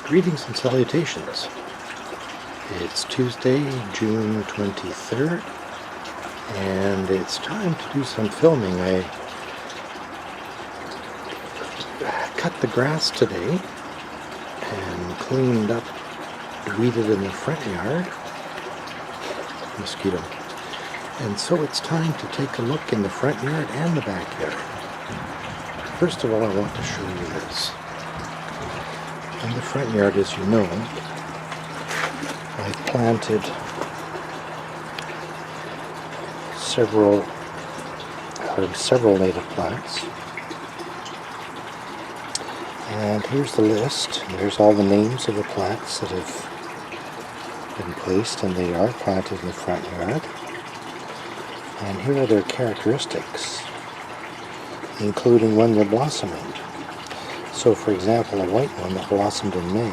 Greetings and salutations. It's Tuesday, June 23rd, and it's time to do some filming. I cut the grass today and cleaned up, weeded in the front yard. Mosquito. And so it's time to take a look in the front yard and the backyard. First of all, I want to show you this. In the front yard, as you know, I've planted several native plants. And here's the list. There's all the names of the plants that have been placed, and they are planted in the front yard. And here are their characteristics, including when they're blossoming. So, for example, a white one that blossomed in May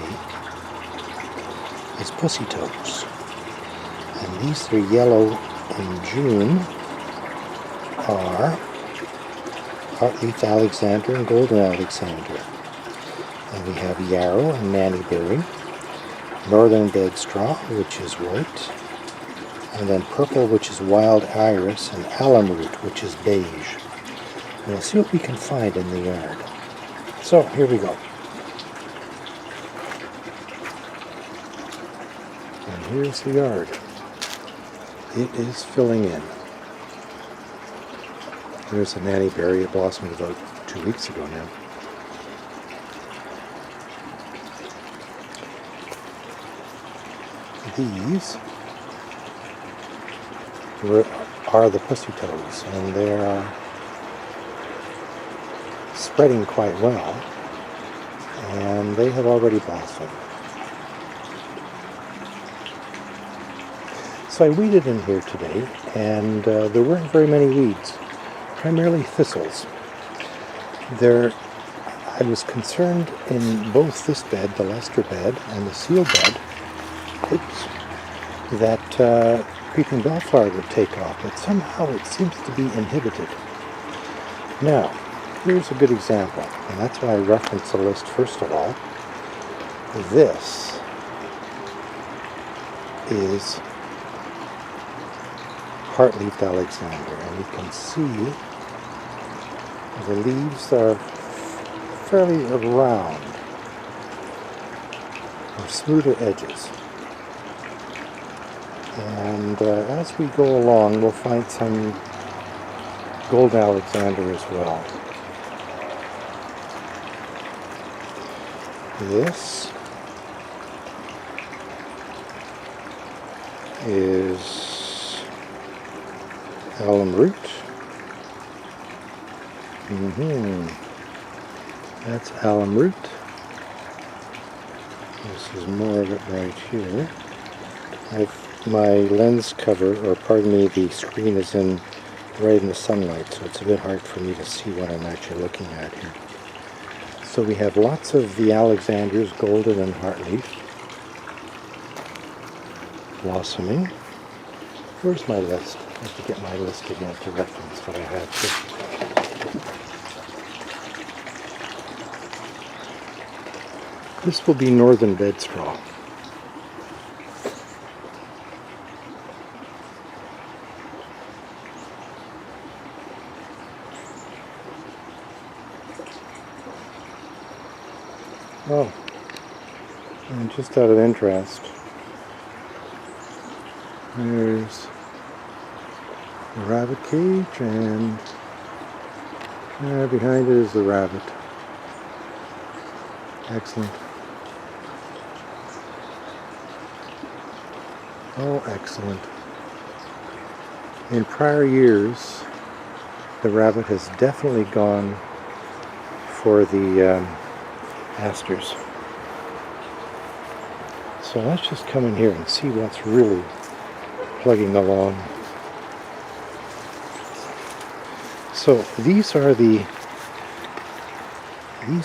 is pussy toes. And these that are yellow in June are heartleaf Alexander and golden Alexander. And we have yarrow and nannyberry, northern bedstraw, which is white, and then purple, which is wild iris, and alum root, which is beige. And we'll see what we can find in the yard. So, here we go. And here's the yard. It is filling in. There's a nannyberry. It blossomed about 2 weeks ago now. These are the pussy toes, and they are spreading quite well, and they have already blossomed. So I weeded in here today, and there weren't very many weeds, primarily thistles. I was concerned in both this bed, the Lester bed, and the seal bed, that creeping bellflower would take off, but somehow it seems to be inhibited. Now, here's a good example, and that's why I reference the list first of all. This is heartleaf Alexander, and you can see the leaves are fairly round, or smoother edges. And as we go along, we'll find some golden Alexander as well. This is alum root. That's alum root. This is more of it right here. My lens cover, or pardon me, the screen is right in the sunlight, so it's a bit hard for me to see what I'm actually looking at here. So we have lots of the Alexanders, golden and heartleaf, blossoming. Where's my list? I have to get my list again to reference what I have here. This will be northern bedstraw. Oh, and just out of interest, there's the rabbit cage, and behind it is the rabbit. Excellent. Oh, excellent. In prior years, the rabbit has definitely gone for the asters. So let's just come in here and see what's really plugging along. So these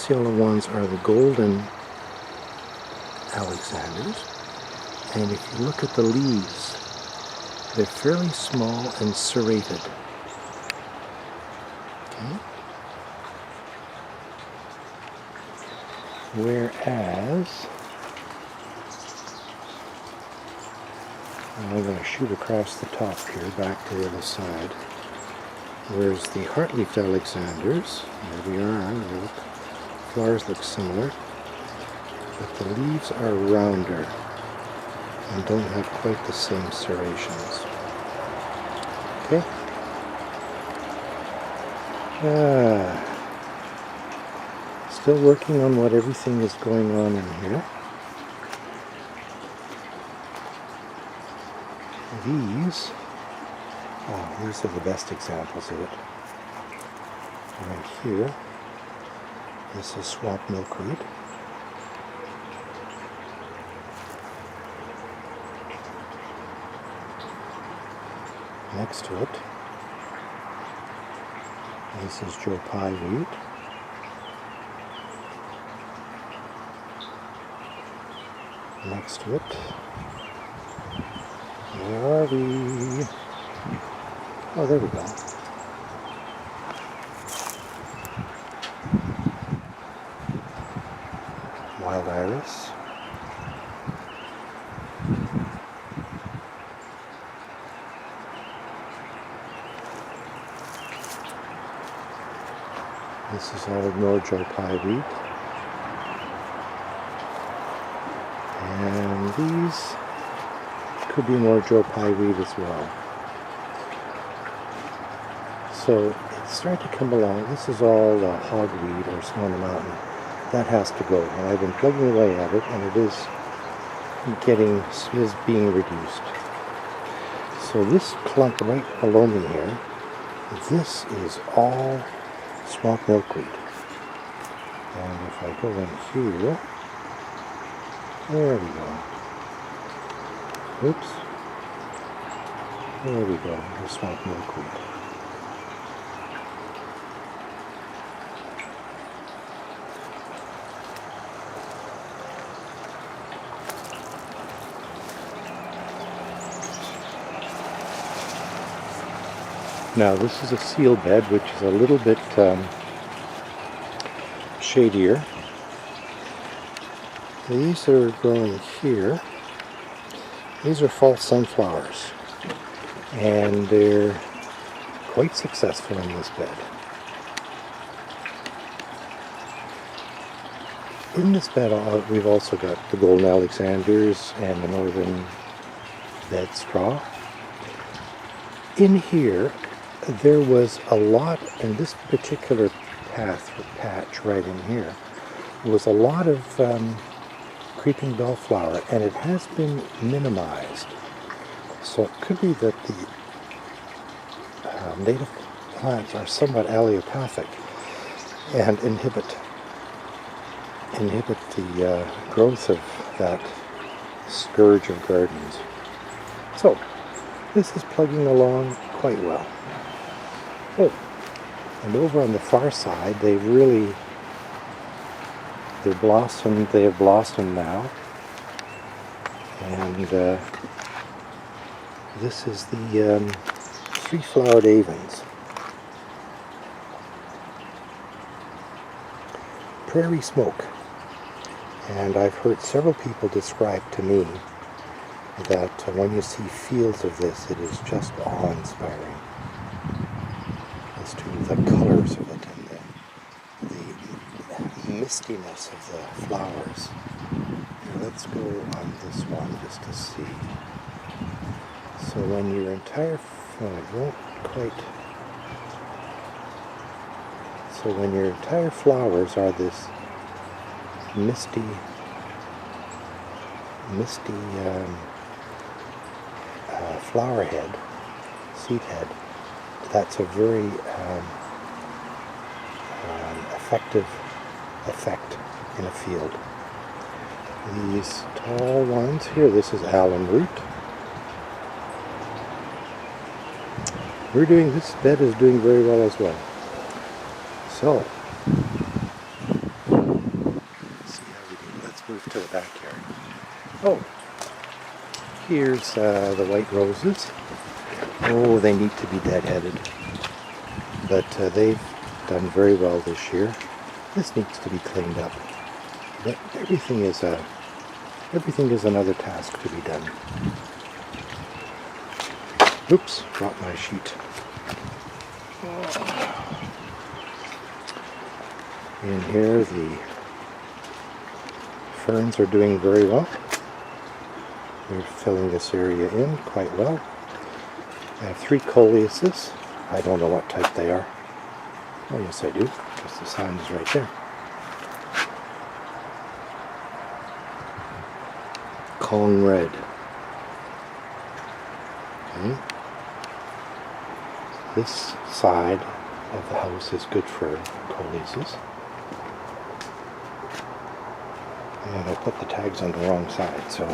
yellow ones are the golden Alexanders, and if you look at the leaves, they're fairly small and serrated. Okay. Whereas And I'm going to shoot across the top here, back to the other side. Whereas the heartleaf Alexanders, there we are, the flowers look similar, but the leaves are rounder and don't have quite the same serrations. Okay. Still working on what everything is going on in here. These are the best examples of it. Right here, this is swamp milkweed. Next to it, this is Joe Pye weed. Next to it, where are we? Oh, there we go. Wild iris. This is all more Joe Pye wheat. And these could be more Joe Pye wheat as well. So it's starting to come along. This is all hogweed or snow on the mountain. That has to go. And I've been plugging away at it, and it is being reduced. So this clump right below me here, this is all swamp milkweed. And if I go in here, there we go. Oops. There we go. There's swamp milkweed. Now this is a seal bed, which is a little bit shadier. These are growing here. These are false sunflowers, and they're quite successful in this bed. In this bed we've also got the golden Alexanders and the northern bed straw. In here there was a lot, in this particular patch right in here, was a lot of creeping bellflower, and it has been minimized. So it could be that the native plants are somewhat allelopathic and inhibit the growth of that scourge of gardens. So this is plugging along quite well. Oh, and over on the far side, they have blossomed now. And this is the three-flowered avens. Prairie smoke. And I've heard several people describe to me that when you see fields of this, it is just awe-inspiring as to the colors of it and the mistiness of the flowers. Now let's go on this one just to see. So when your entire flowers are this misty flower head, seed head, that's a very effective effect in a field. These tall ones here, this is alum root. This bed is doing very well as well. So, let's see how we do. Let's move to the backyard. Oh, here's the white roses. Oh, they need to be deadheaded, but they've done very well this year. This needs to be cleaned up, but everything is another task to be done. Oops, dropped my sheet. In here, the ferns are doing very well. They're filling this area in quite well. I have 3 coleuses. I don't know what type they are. Oh yes I do, because the sign is right there. Kong red. Okay. This side of the house is good for coleuses. And I put the tags on the wrong side, so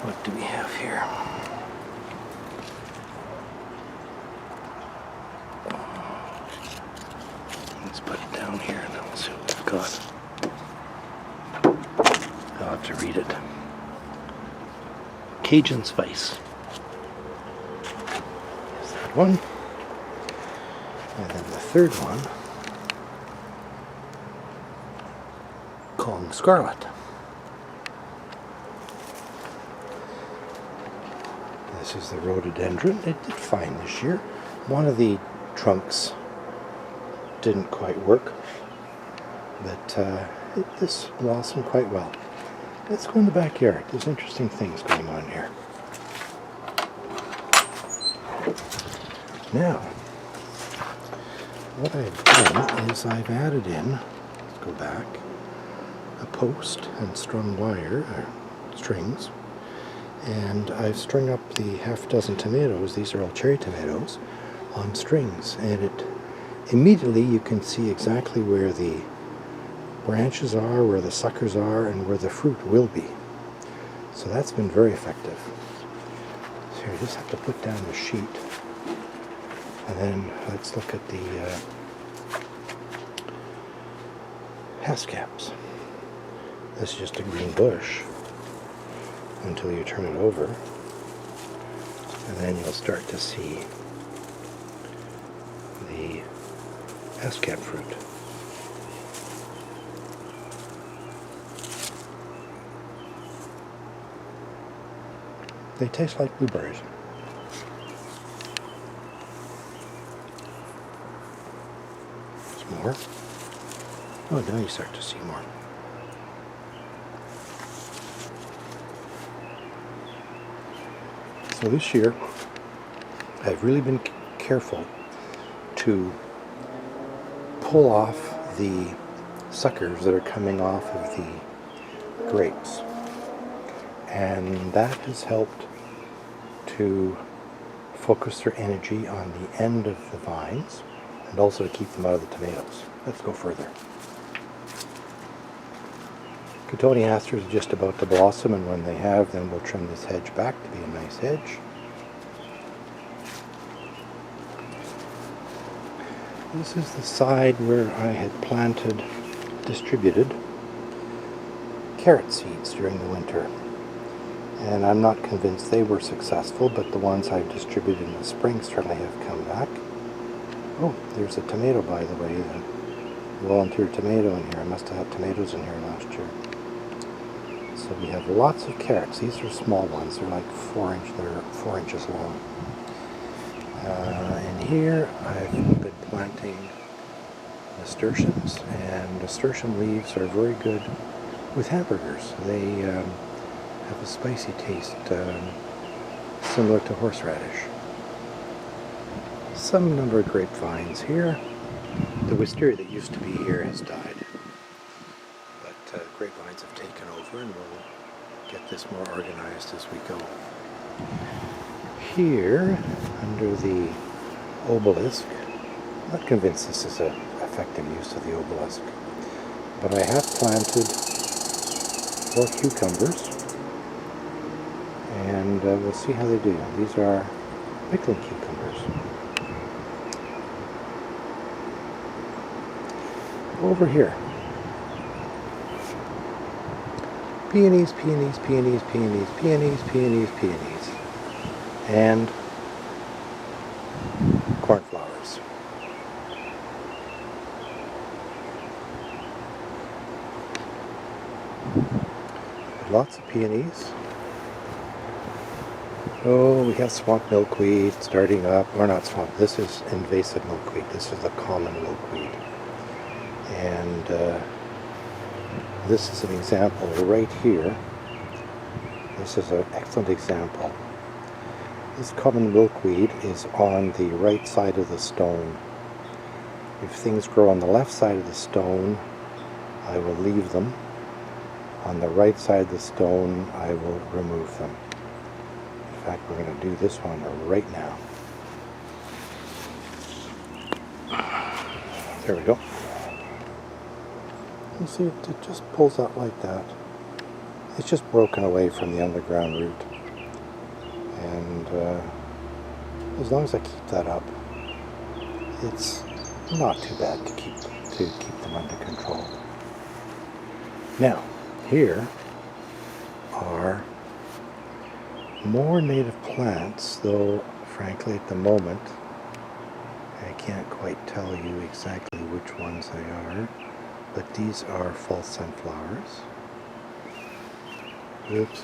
what do we have here? Let's put it down here and then we'll see what we've got. I'll have to read it. Cajun spice. There's that one. And then the third one, Kong scarlet. This is the rhododendron. It did fine this year. One of the trunks didn't quite work, but this blossomed quite well. Let's go in the backyard. There's interesting things going on here. Now, what I've done is I've added in, let's go back, a post and strung wire, strings, and I've strung up the half dozen tomatoes, these are all cherry tomatoes, on strings, and it immediately you can see exactly where the branches are, where the suckers are, and where the fruit will be. So that's been very effective. So you just have to put down the sheet, and then let's look at the hascaps. This is just a green bush until you turn it over, and then you'll start to see the hascap fruit. They taste like blueberries. There's more. Oh, now you start to see more. So this year, I've really been careful to pull off the suckers that are coming off of the grapes. And that has helped to focus their energy on the end of the vines and also to keep them out of the tomatoes. Let's go further. Cotoneasters are just about to blossom, and when they have, then we'll trim this hedge back to be a nice hedge. This is the side where I had planted, distributed carrot seeds during the winter. And I'm not convinced they were successful, but the ones I've distributed in the spring certainly have come back. Oh, there's a tomato, by the way, a volunteer tomato in here. I must have had tomatoes in here last year. So we have lots of carrots. These are small ones. They're like 4 inches long. And here I've been planting nasturtiums, and nasturtium leaves are very good with hamburgers. They have a spicy taste, similar to horseradish. Some number of grapevines here. The wisteria that used to be here has died, but grapevines have taken over, and we'll get this more organized as we go. Here, under the obelisk, I'm not convinced this is an effective use of the obelisk, but I have planted 4 cucumbers, and we'll see how they do. These are pickling cucumbers. Over here, peonies, peonies, peonies, peonies, peonies, peonies, peonies, and cornflowers. Lots of peonies. Oh, we have swamp milkweed starting up. Or not swamp, this is invasive milkweed. This is the common milkweed. And this is an example right here. This is an excellent example. This common milkweed is on the right side of the stone. If things grow on the left side of the stone, I will leave them. On the right side of the stone, I will remove them. In fact, we're going to do this one right now. There we go. You see, it just pulls out like that. It's just broken away from the underground root. And as long as I keep that up, it's not too bad to keep them under control. Now, here are more native plants, though frankly at the moment I can't quite tell you exactly which ones they are, but these are false sunflowers. Whoops.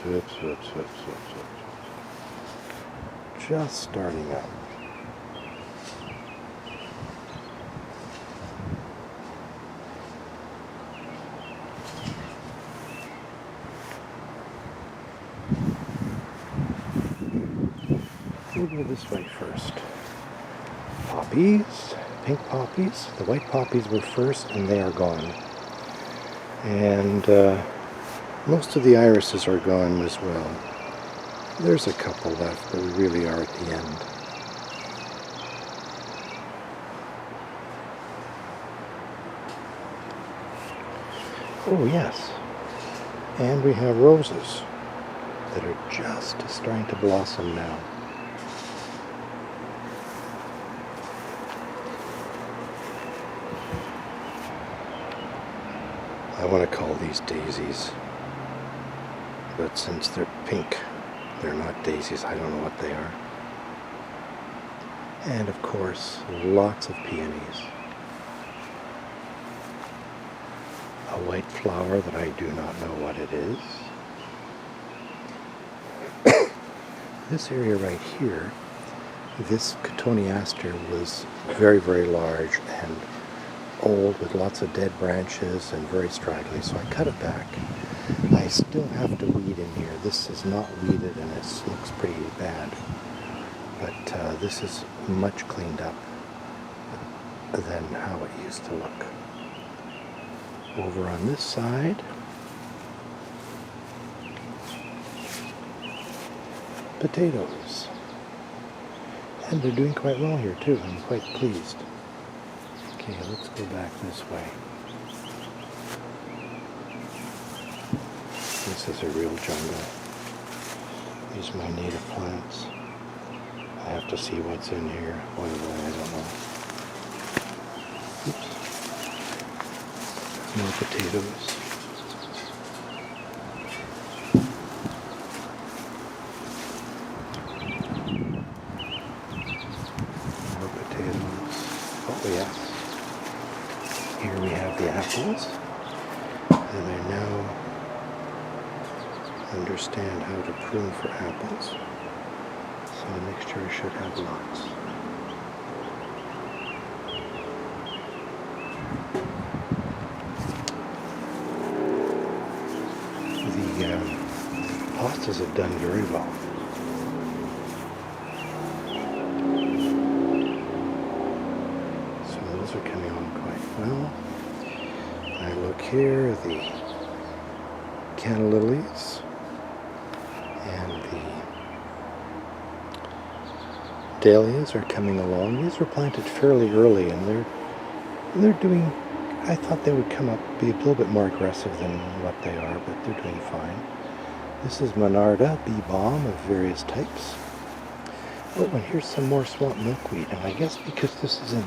Just starting up. We'll go this way first. Poppies, pink poppies. The white poppies were first and they are gone. And most of the irises are gone as well. There's a couple left, but we really are at the end. Oh yes, and we have roses that are just starting to blossom now. I want to call these daisies, but since they're pink, they're not daisies. I don't know what they are. And of course, lots of peonies. A white flower that I do not know what it is. This area right here, this cotoneaster was very, very large and old with lots of dead branches and very straggly, so I cut it back. I still have to weed in here. This is not weeded and it looks pretty bad, but this is much cleaned up than how it used to look. Over on this side, potatoes. And they're doing quite well here too. I'm quite pleased. Okay, let's go back this way. This is a real jungle. These are my native plants. I have to see what's in here. Boy, I don't know. Oops. More potatoes. More potatoes. Oh yes. Here we have the apples. And I now understand how to prune for apples. So the mixture should have lots. The pastas have done very well. So those are coming on quite well. I look here, the canna lilies and the dahlias are coming along. These were planted fairly early and they're doing, I thought they would come up, be a little bit more aggressive than what they are, but they're doing fine. This is Monarda bee balm of various types. Oh, and here's some more swamp milkweed, and I guess because this is in,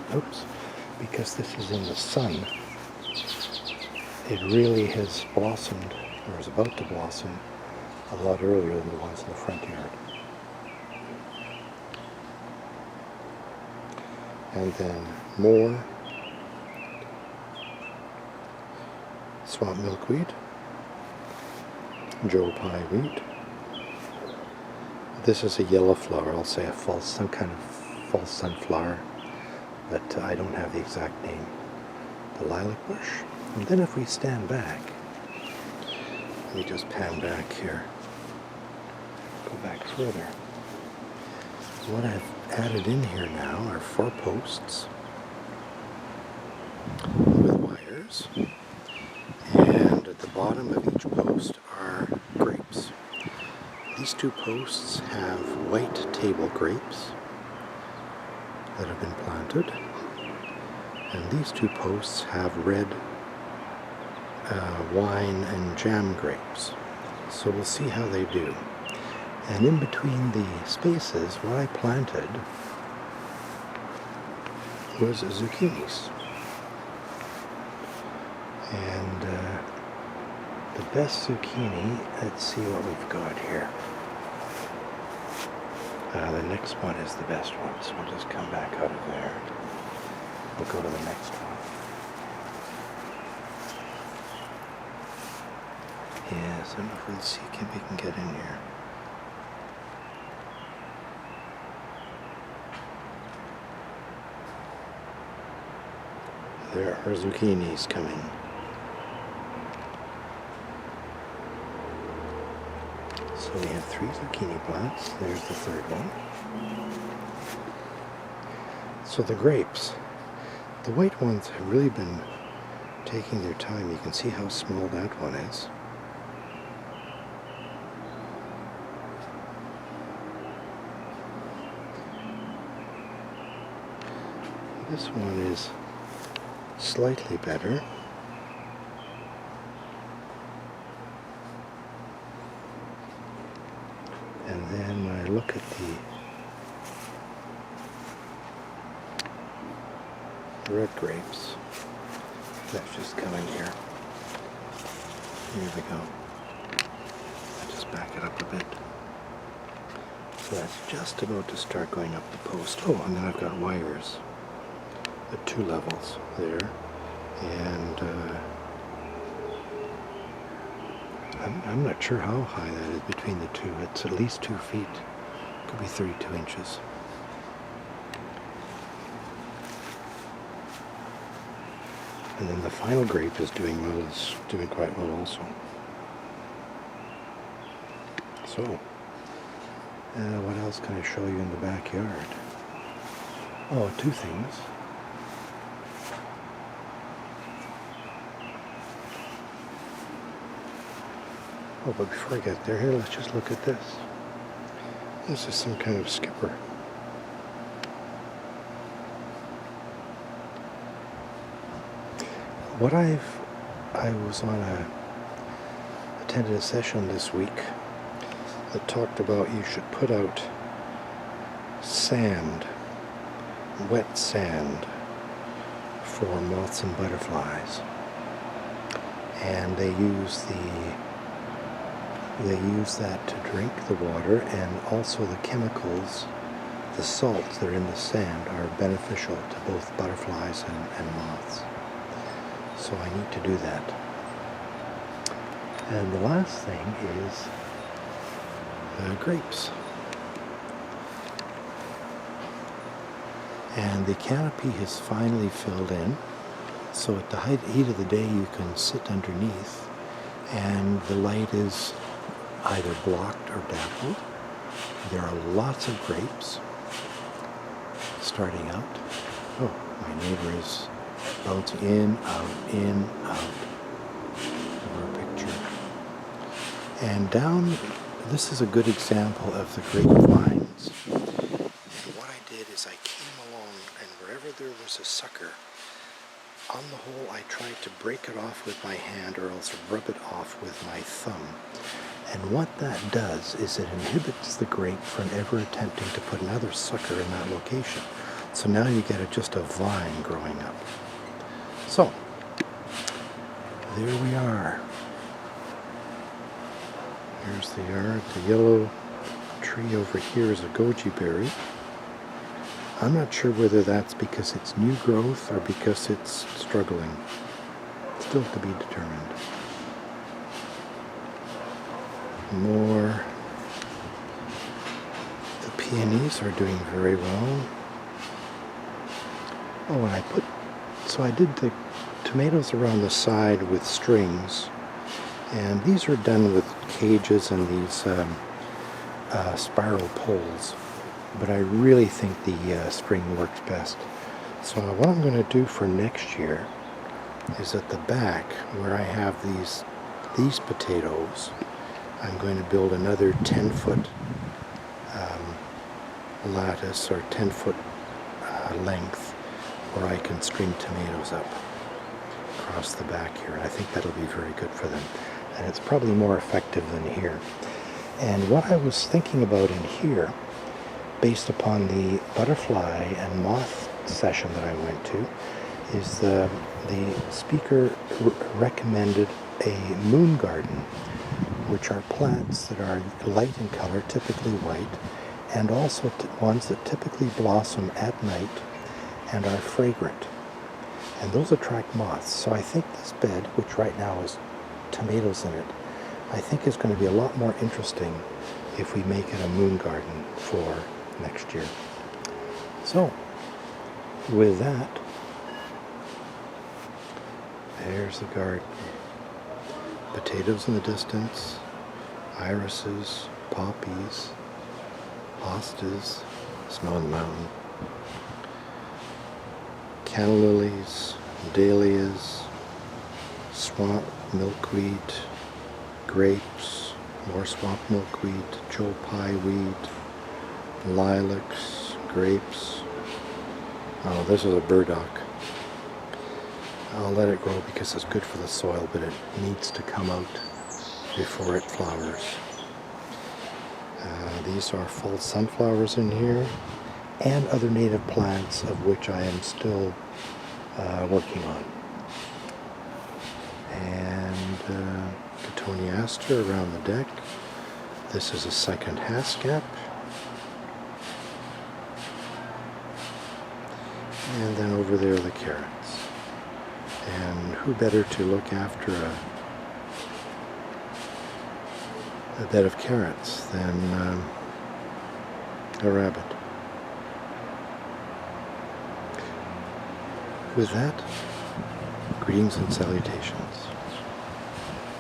because this is in the sun, it really has blossomed, or is about to blossom, a lot earlier than the ones in the front yard. And then more swamp milkweed, Joe Pye wheat. This is a yellow flower, I'll say some kind of false sunflower, but I don't have the exact name. The lilac bush. And then if we stand back, let me just pan back here, go back further. What I've added in here now are 4 posts with wires, and at the bottom of each post are grapes. These 2 posts have white table grapes that have been planted, and these 2 posts have red wine and jam grapes. So we'll see how they do. And in between the spaces, what I planted was zucchinis. And the best zucchini, let's see what we've got here. The next one is the best one, so we'll just come back out of there. We'll go to the next one. Yes, I don't know if we'll see if we can get in here. There are zucchinis coming. So we have 3 zucchini plants. There's the 3rd one. So the grapes. The white ones have really been taking their time. You can see how small that one is. This one is slightly better. And then I look at the red grapes. That's just coming here. Here we go. I just back it up a bit. So that's just about to start going up the post. Oh, and then I've got wires at 2 levels there. And I'm not sure how high that is between the 2. It's at least 2 feet. Could be 32 inches. And then the final grape is doing well. It's doing quite well also. So, what else can I show you in the backyard? Oh, 2 things. Oh, but before I get there, here, let's just look at this. This is some kind of skipper. I was attended a session this week that talked about you should put out sand, wet sand, for moths and butterflies. And they use that to drink the water, and also the chemicals, the salts that are in the sand are beneficial to both butterflies and moths. So I need to do that. And the last thing is grapes. And the canopy has finally filled in, so at the heat of the day you can sit underneath, and the light is either blocked or dappled. There are lots of grapes starting out. Oh, my neighbor is bouncing in, out of our picture. And down, this is a good example of the grapevines. And what I did is I came along, and wherever there was a sucker, on the whole I tried to break it off with my hand or else rub it off with my thumb. And what that does is it inhibits the grape from ever attempting to put another sucker in that location. So now you get just a vine growing up. So, there we are. Here's the yard. The yellow tree over here is a goji berry. I'm not sure whether that's because it's new growth or because it's struggling. Still to be determined. peonies are doing very well. Oh, and I did the tomatoes around the side with strings, and these are done with cages and these spiral poles, but I really think the string works best. So what I'm going to do for next year is at the back where I have these potatoes, I'm going to build another 10-foot lattice or 10-foot length where I can string tomatoes up across the back here. And I think that'll be very good for them. And it's probably more effective than here. And what I was thinking about in here, based upon the butterfly and moth session that I went to, is the speaker recommended a moon garden, which are plants that are light in color, typically white, and also ones that typically blossom at night and are fragrant. And those attract moths. So I think this bed, which right now has tomatoes in it, I think is going to be a lot more interesting if we make it a moon garden for next year. So, with that, there's the garden. Potatoes in the distance, irises, poppies, hostas, snow on the mountain, canna lilies, dahlias, swamp milkweed, grapes, more swamp milkweed, Joe Pye weed, lilacs, grapes. Oh, this is a burdock. I'll let it grow because it's good for the soil, but it needs to come out before it flowers. These are false sunflowers in here, and other native plants of which I am still working on. And Cotoneaster around the deck. This is a second haskap. And then over there are the carrots. And who better to look after a bed of carrots than a rabbit. With that, greetings and salutations.